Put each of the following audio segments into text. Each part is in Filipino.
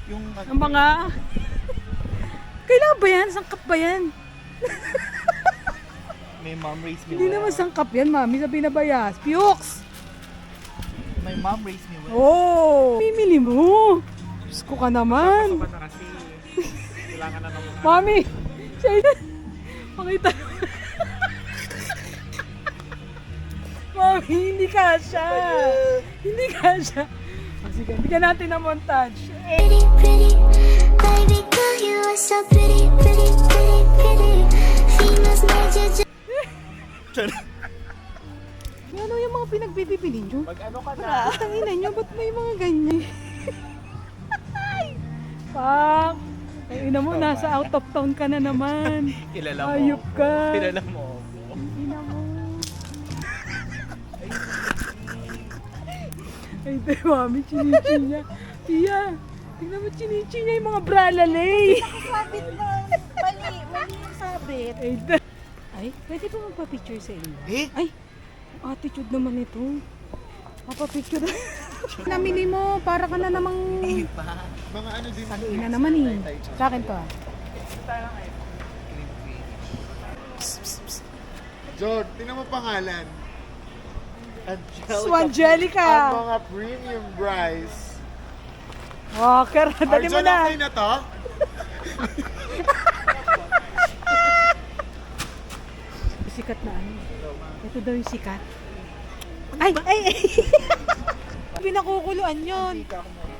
Yung Ang mga... Kailangan ba yan? Sangkap ba yan? may mom raised me Hindi well. naman sangkap yan, mami. Sabi na bayas. Piyuks! My mom raised me well. Oh! Mimili mo! Diyos ko ka naman. Pasok na kasi. Kailangan na naman. Mami! Siya pakita. Mami, hindi kasha. Hindi kasha. Oh, sige, bigyan natin ng montage. Pretty, pretty, baby girl, you are so pretty, pretty, pretty, pretty. Females need you just. Ano yung mga pinagbibili nyo? Pag ano ka na. Tangina nyo, ba't may mga ganyan? Pak! Ay, ina mo, nasa out of town ka na naman. Kilala mo. Ayop ka. Kilala mo. Ina mo. Ay, tayo, mami, chinichi niya. Tia, tingnan mo, chinichi niya yung mga bralalay. Sabit mo. Mali yung sabit. Ay, pwede ba magpa-picture sa inyo? Eh? Ay, attitude naman ito. Mapa-picture. Namili mo, para ka na namang... Pa. Mga ano din. Ina naman eh. Sa akin to ah. George, tingnan mo pangalan. Swangelica. Ang mga premium rice. Walker, dali mo Arjun, na. okay na to? Sikat na ano. Ito daw yung sikat. Ay, ay, ay. Pinakukuluan yun.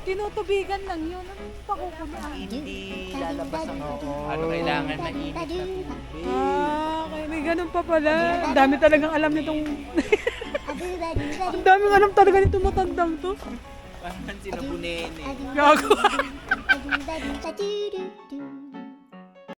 Tinutubigan lang yun. Anong pakukuluan? Hindi lalabas ang ano kailangan mainit na tubig. Ah, okay. May ganun pa pala. Ang dami talagang alam nitong... Ang daming alam talaga nitong matandang to. Parang sinabunin eh. Gago. I do,